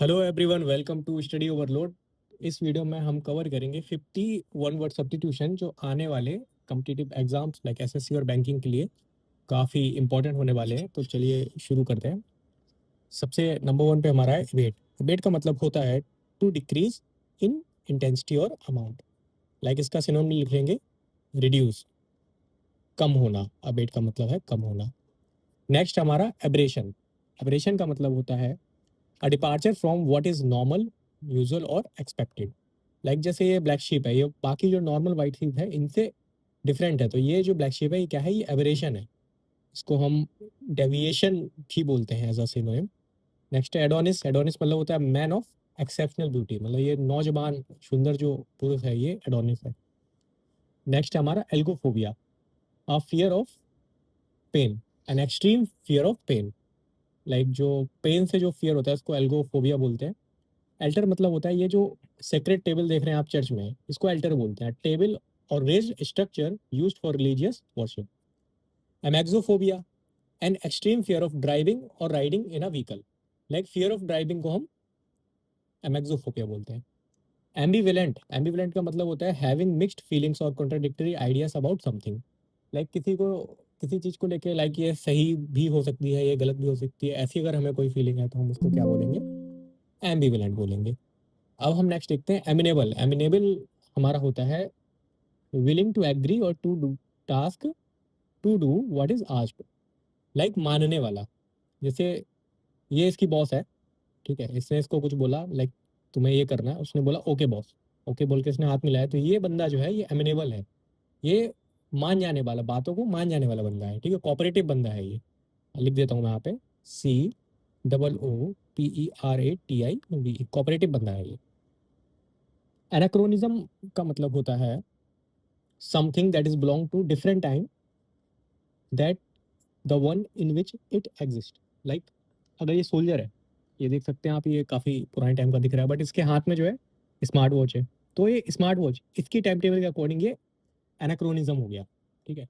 Hello everyone, welcome to study overload. इस video में हम कवर करेंगे 51 वर्ड सब्स्टिट्यूशन जो आने वाले कॉम्पिटिटिव एग्जाम्स लाइक एसएससी और बैंकिंग के लिए काफ़ी इंपॉर्टेंट होने वाले हैं। तो चलिए शुरू करते हैं। सबसे नंबर वन पे हमारा है वेट। वेट का मतलब होता है टू डिक्रीज इन इंटेंसिटी और अमाउंट। लाइक इसका सिनोनिम लिख लेंगे रिड्यूस, कम होना। अबेट का मतलब है कम होना। नेक्स्ट हमारा एब्रेशन। एब्रेशन का मतलब होता है अ departure from what is normal, usual और एक्सपेक्टेड। लाइक जैसे ये ब्लैक शीप है, ये बाकी जो नॉर्मल वाइट शीप है इनसे डिफरेंट है। तो ये जो ब्लैक शीप है ये क्या है? ये एबरेशन है। इसको हम डेविएशन भी बोलते हैं एज अ सिनोनिम। नेक्स्ट है एडोनिस। एडोनिस मतलब होता है मैन ऑफ एक्सेप्शनल ब्यूटी, मतलब ये नौजवान सुंदर जो पुरुष है ये एडोनिस है। नेक्स्ट है हमारा algophobia, a fear of pain, an extreme fear of pain. Like जो पेन से जो फियर होता है उसको एल्गोफोबिया बोलते हैं। एल्टर मतलब होता है ये जो सेक्रेट टेबल देख रहे हैं आप चर्च में, इसको एल्टर बोलते हैं। Table or raised structure used for religious worship. Amaxophobia, an extreme fear of driving or riding in a vehicle. Like fear of driving को हम एमेक्सोफोबिया बोलते हैं। एम्बीवेलेंट, एम्बीवेलेंट का मतलब होता है हैविंग मिक्स्ड फीलिंग्स और contradictory ideas about something. Like किसी को किसी चीज को लेके लाइक ये सही भी हो सकती है, ये गलत भी हो सकती है, ऐसी अगर हमें कोई फीलिंग है तो हम उसको क्या बोलेंगे? एम्बीवेलेंट बोलेंगे। अब हम नेक्स्ट देखते हैं एमिनेबल। एमिनेबल हमारा होता है विलिंग टू एग्री और to do task, to do what is asked. Like मानने वाला। जैसे ये इसकी बॉस है, ठीक है, इसने इसको कुछ बोला लाइक तुम्हें ये करना है, उसने बोला ओके बॉस। ओके बोल के इसने हाथ मिलाया, तो ये बंदा जो है ये एमिनेबल है। ये मान जाने वाला, बातों को मान जाने वाला बंदा है, ठीक है, कोऑपरेटिव बंदा है ये। लिख देता हूँ मैं यहाँ पे COOPERATIV, कोऑपरेटिव बंदा है ये। एनाक्रोनिज्म का मतलब होता है something that is belong to different time that the one in which it exist. Like अगर ये सोल्जर है, ये देख सकते हैं आप, ये काफ़ी पुराने टाइम का दिख रहा है, बट इसके हाथ में जो है स्मार्ट वॉच है। तो ये स्मार्ट वॉच इसकी टाइम टेबल के अकॉर्डिंग ये एनाक्रोनिज्म हो गया, ठीक है।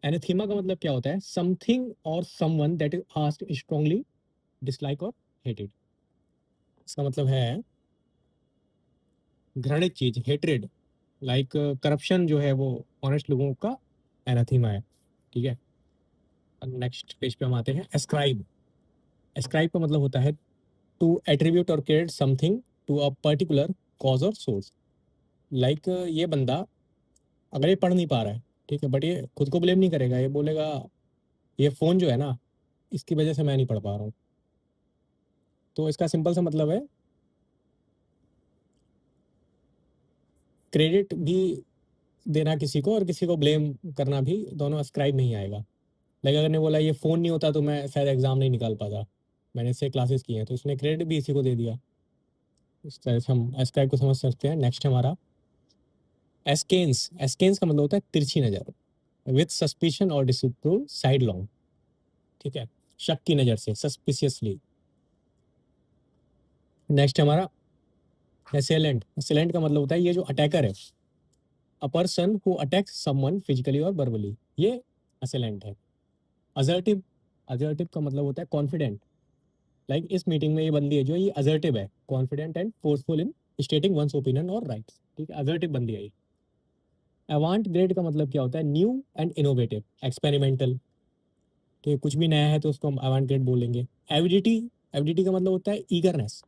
एनाथीमा का मतलब क्या होता है? Something or someone that is asked strongly dislike और हेटेड। इसका मतलब है घृणित चीज, हेट्रेड। लाइक करप्शन जो है वो ऑनेस्ट लोगों का एनाथीमा है, ठीक है। नेक्स्ट पेज पे हम आते हैं एस्क्राइब। एस्क्राइब का मतलब होता है टू एट्रीब्यूट और credit something to a particular cause और सोर्स। लाइक ये बंदा अगर ये पढ़ नहीं पा रहा है, ठीक है, बट ये खुद को ब्लेम नहीं करेगा, ये बोलेगा ये फ़ोन जो है ना, इसकी वजह से मैं नहीं पढ़ पा रहा हूँ। तो इसका सिंपल सा मतलब है क्रेडिट भी देना किसी को और किसी को ब्लेम करना भी, दोनों अस्क्राइब नहीं आएगा। लाइक अगर ने बोला ये फ़ोन नहीं होता तो मैं शायद एग्ज़ाम नहीं निकाल पाता, मैंने इससे क्लासेस की हैं, तो उसने क्रेडिट भी इसी को दे दिया। इस तरह से हम अस्क्राइब को समझ सकते हैं। नेक्स्ट हमारा एस्केंस। एस्केंस का मतलब होता है तिरछी नज़र, विथ सस्पिशन और डिसअप्रूव साइड लॉन्ग, ठीक है, शक की नज़र से, सस्पिशियसली। नेक्स्ट हमारा असेलेंट। असेलेंट का मतलब होता है ये जो अटैकर है, a person who attacks someone physically और वर्बली, ये असेलेंट है। असर्टिव। असर्टिव का मतलब होता है कॉन्फिडेंट। लाइक इस मीटिंग में ये बंदी है जो ये असर्टिव है, confident and forceful in स्टेटिंग once opinion और राइट्स, ठीक है, असर्टिव बंदी है ये। अवांट ग्रेड का मतलब क्या होता है? न्यू एंड इनोवेटिव, एक्सपेरिमेंटल, ठीक है, कुछ भी नया है तो उसको हम अवांट ग्रेड बोलेंगे। एविडिटी। एविडिटी का मतलब होता है ईगरनेस।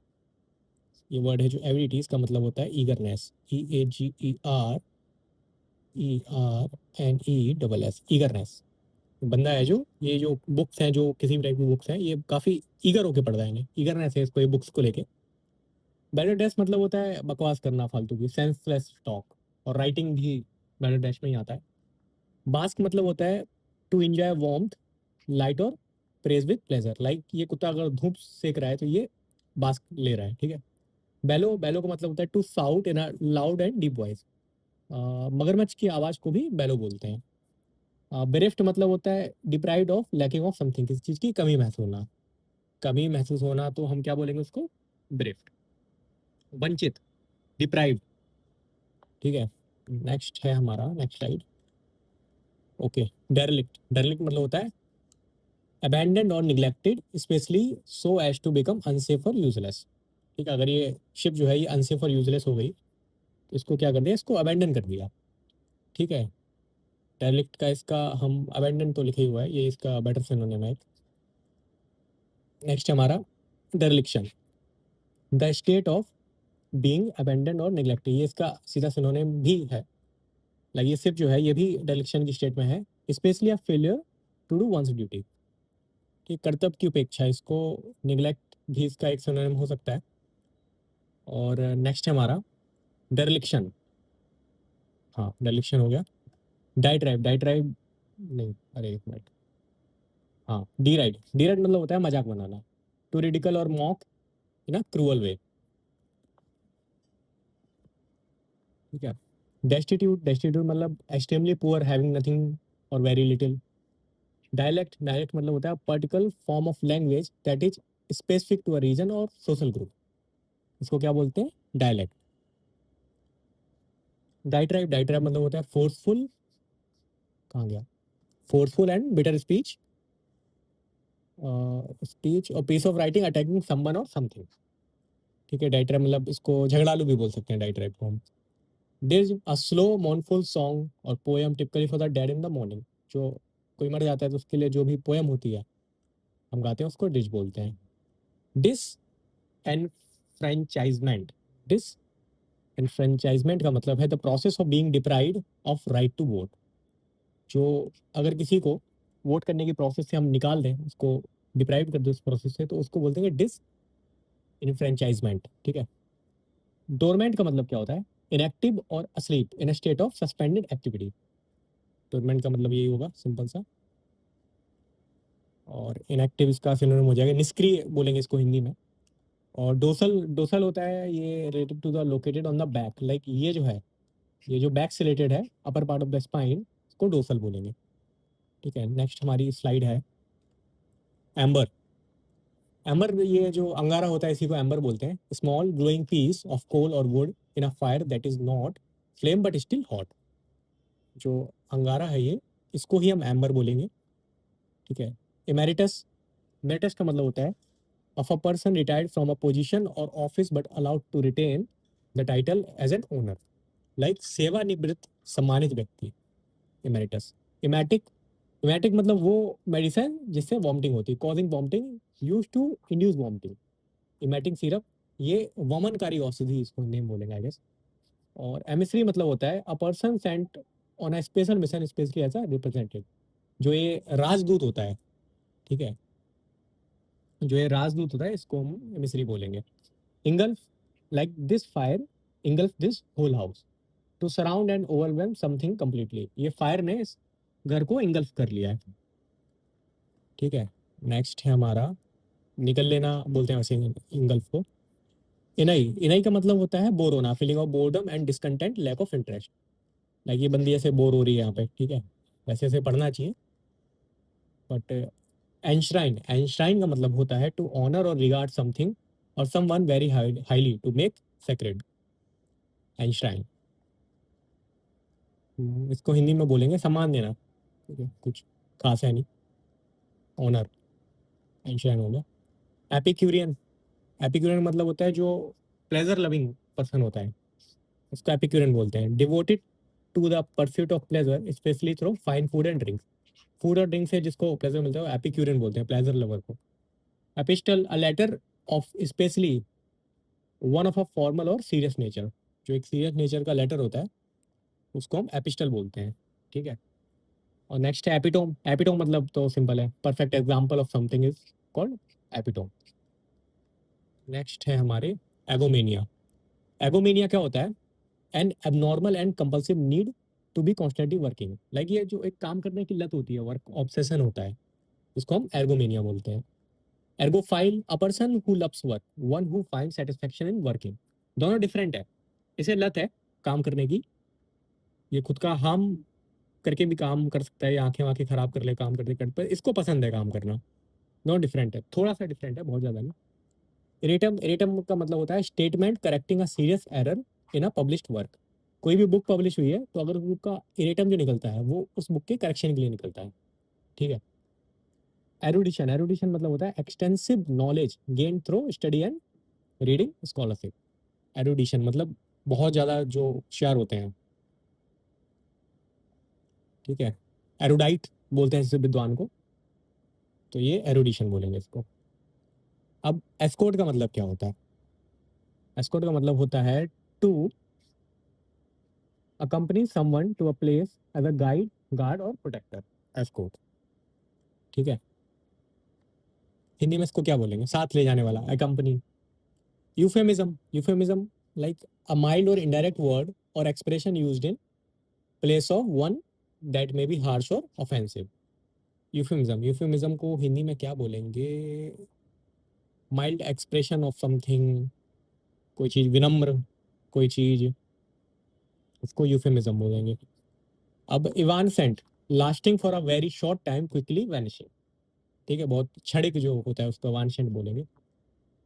ये वर्ड है जो एविडिटी, इसका मतलब होता है ईगरनेस, EAGERNESS, ईगरनेस। बंदा है जो ये जो बुक्स हैं, जो किसी भी टाइप की बुक्स हैं, ये काफ़ी ईगर होके पढ़ रहा है, इन्हें ईगरनेस है इसको ये बुक्स को लेके। बैटर डैश मतलब होता है बकवास करना, फालतू की, सेंसलेस टॉक। और राइटिंग भी बैटर डैश में ही आता है। बास्क मतलब होता है टू एंजॉय वार्मथ, लाइट और प्रेज विद प्लेजर। लाइक ये कुत्ता अगर धूप सेक रहा है तो ये बास्क ले रहा है, ठीक है। बेलो। बेलो का मतलब होता है to shout in a loud and deep voice. मगरमच्छ की आवाज़ को भी बेलो बोलते हैं। बेरिफ्ट मतलब होता है deprived of, lacking of something, किसी चीज़ की कमी महसूस होना। कमी महसूस होना तो हम क्या बोलेंगे उसको? बेरिफ्ट। वंचित, डिप्राइव्ड, ठीक है। नेक्स्ट है हमारा, नेक्स्ट स्लाइड। ओके, डेरेलिक्ट। डेरेलिक्ट मतलब होता है abandoned और neglected, especially so as to become unsafe or useless। ठीक है, अगर ये शिप जो है ये अनसेफ और यूजलेस हो गई तो इसको क्या कर दिया, इसको अबेंडन कर दिया। ठीक है, डेरेलिक्ट का इसका हम अबेंडन तो लिखे ही हुआ है, ये इसका बेटर सिनोनिम है। नेक्स्ट हमारा dereliction, the state of being abandoned or neglected, ये इसका सीधा सिनोनिम भी है। लाइक ये सिर्फ जो है ये भी डेरेलिक्शन की स्टेट में है, specially a failure to do one's duty. ठीक, कर्तव्य की उपेक्षा, इसको निगलेक्ट भी इसका एक सिनोनिम हो सकता है। और नेक्स्ट है हमारा डेरेलिक्शन, हाँ डेरेलिक्शन हो गया। डाइट्राइब, डाइट्राइब नहीं, अरे एक मिनट, हाँ डीराइड, डीराइड मतलब होता है मजाक बनाना, टू रिडिकल और mock in a cruel way. ठीक है, डेस्टिट्यूट, डेस्टिट्यूट मतलब एक्सट्रीमली पुअर, हैविंग नथिंग और वेरी लिटिल। डायलेक्ट, डायलेक्ट मतलब होता है particular form of language that is specific to a region और सोशल ग्रुप, इसको क्या बोलते हैं, डायलेक्ट। डाइट्राइब, डाइट्राइब मतलब होता है फोर्सफुल, कहाँ गया, forceful and bitter speech, speech or piece of writing attacking someone or something. ठीक है, डाइट्राइब मतलब इसको झगड़ालू भी बोल सकते हैं डाइट्राइब को हम। देयर अ स्लो मोurnful सॉन्ग और poem typically for the dead in the morning, जो कोई मर जाता है तो उसके लिए जो भी पोएम होती है हम गाते हैं उसको डिश बोलते हैं। डिस एनफ्रेंचाइजमेंट, डिस एनफ्रेंचाइजमेंट का मतलब है the process of being deprived of right to vote, जो अगर किसी को वोट करने की प्रोसेस से हम निकाल दें, उसको डिप्राइव कर दे उस प्रोसेस से, तो उसको बोलते हैं डिस इनफ्रेंचाइजमेंट। ठीक है, डोरमेंट का मतलब क्या होता है, इनएक्टिव और asleep in a state of suspended activity. Dormant का मतलब यही होगा सिंपल सा। और इनएक्टिव इसका सिनोनिम हो जाएगा निष्क्रिय, बोलेंगे इसको हिंदी में। और डोसल, डोसल होता है ये related to the located on the back, like ये जो है, ये जो बैक से रिलेटेड है, upper part of the spine, इसको डोसल बोलेंगे। ठीक है, नेक्स्ट हमारी स्लाइड है एम्बर। एम्बर, ये जो अंगारा होता है इसी को एम्बर बोलते हैं। Small glowing piece of coal or wood in a fire that is not flame but still hot, जो अंगारा है ये, इसको ही हम एम्बर बोलेंगे। ठीक है, इमेरिटस, इमेरिटस का मतलब होता है of a person retired from a position or office but allowed to retain the title as an owner, like सेवानिवृत्त सम्मानित व्यक्ति, इमेरिटस। इमेटिक, इमेटिक मतलब वो मेडिसिन जिससे वॉमिटिंग होती है, causing vomiting, use to induce vomiting, emetic syrup, ये वमनकारी औषधि इसको नेम बोलेंगे आई गेस। और एमिसरी मतलब होता है a person sent on a special mission specially as a representative, जो ये राजदूत होता है। ठीक है, जो ये राजदूत होता है इसको हम एमिसरी बोलेंगे। Engulf, like this fire engulf this whole house, to surround and overwhelm something completely, ये फायर ने इस घर को इंगल्फ कर लिया है। ठीक है, नेक्स्ट है हमारा निकल लेना, बोलते हैं वैसे इंगल्फ को। इनाई, इनाई का मतलब होता है बोर होना, feeling of boredom and discontent, lack of interest, like ये बंदी ऐसे बोर हो रही है यहाँ पे। ठीक है, वैसे ऐसे पढ़ना चाहिए बट। एंश्राइन, एंश्राइन का मतलब होता है to honour or regard something or someone very highly, to make sacred, enshrine. इसको हिंदी में बोलेंगे सम्मान देना। ठीक है, कुछ खास है नहीं, ऑनर, एंश्राइन हो गया। एपिक्यूरियन, एपिक्यूरियन मतलब होता है जो प्लेजर लविंग पर्सन होता है, उसको एपिक्यूरियन बोलते हैं। Devoted to the pursuit of pleasure specially through fine food and drinks, food और ड्रिंक से जिसको प्लेजर मिलता है एपिक्यूरियन बोलते हैं, प्लेजर लवर को। Epistle, a letter of specially one of a formal और सीरियस नेचर, जो एक सीरियस नेचर का लेटर होता है उसको हम एपिस्टल बोलते हैं। ठीक है, और नेक्स्ट है एपिटोम। एपिटोम मतलब तो सिंपल है, perfect example of something is called epitome. Next है हमारे एगोमेनिया। एगोमेनिया क्या होता है, an abnormal and compulsive need to be constantly working, like ये जो एक काम करने की लत होती है, वर्क ऑब्सेशन होता है, इसको हम एर्गोमेनिया बोलते हैं। Ergophile, a person who loves work, one who find satisfaction in working, दोनों डिफरेंट है। इसे लत है काम करने की, ये खुद का हार्म करके भी काम कर सकता है, या आंखें वाँखें खराब कर ले काम करते करते, पर इसको पसंद है काम करना। दोनों डिफरेंट है, थोड़ा सा डिफरेंट है, बहुत ज़्यादा नहीं। इरेटम, इरेटम का मतलब होता है statement correcting a serious error in a published work, कोई भी बुक पब्लिश हुई है तो अगर उस बुक का इरेटम जो निकलता है वो उस बुक के करेक्शन के लिए निकलता है। ठीक है, एरुडिशन, एरुडिशन मतलब होता है extensive knowledge gain through study and reading scholarship. Erudition मतलब बहुत ज़्यादा जो होशियार होते हैं, ठीक है। एरुडाइट बोलते हैं जैसे विद्वान को, तो ये एरुडिशन बोलेंगे इसको। अब एस्कॉर्ट का मतलब क्या होता है? एस्कॉर्ट का मतलब होता है to accompany someone to a place as a guide, guard और प्रोटेक्टर, एस्कॉर्ट, ठीक है। हिंदी में इसको क्या बोलेंगे? साथ ले जाने वाला, accompany. Euphemism, euphemism like a mild और इनडायरेक्ट वर्ड और expression used in place of one that may be harsh और ऑफेंसिव। यूफेमिज्म, यूफेमिज्म को हिंदी में क्या बोलेंगे? माइल्ड एक्सप्रेशन ऑफ समथिंग, कोई चीज़ विनम्र, कोई चीज़, उसको यूफेमिज्म बोलेंगे। अब evanescent, lasting for a very short time quickly vanishing, ठीक है, बहुत क्षणिक जो होता है उसको इवानसेंट बोलेंगे।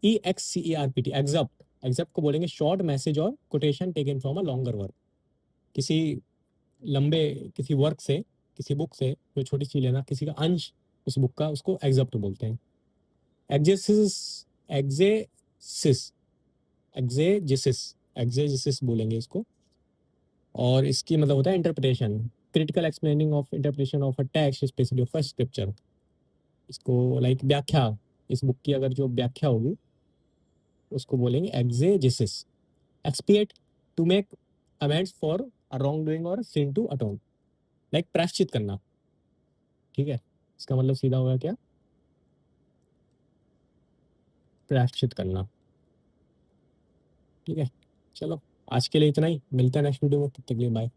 EXCERPT, एग्जप्ट, एग्जप्ट को बोलेंगे शॉर्ट मैसेज और quotation taken from a longer work. किसी लंबे किसी वर्क से, किसी बुक से जो छोटी चीज लेना, किसी का अंश उस बुक का, उसको एग्जप्ट बोलते हैं। एग्जेसिस, एग्जेसिस, एग्जेजिसिस, एग्जेजिसिस बोलेंगे इसको। और इसकी मतलब होता है interpretation, critical explaining of interpretation of a text specially of a scripture. इसको लाइक व्याख्या, इस बुक की अगर जो व्याख्या होगी उसको बोलेंगे exegesis. Expiate, to make amends for a wrongdoing or sin to अटोन, like प्रायश्चित करना, ठीक है। इसका मतलब सीधा होगा क्या? प्रायश्चित करना, ठीक है। चलो आज के लिए इतना ही, मिलते हैं नेक्स्ट वीडियो में, तब तक के लिए बाय।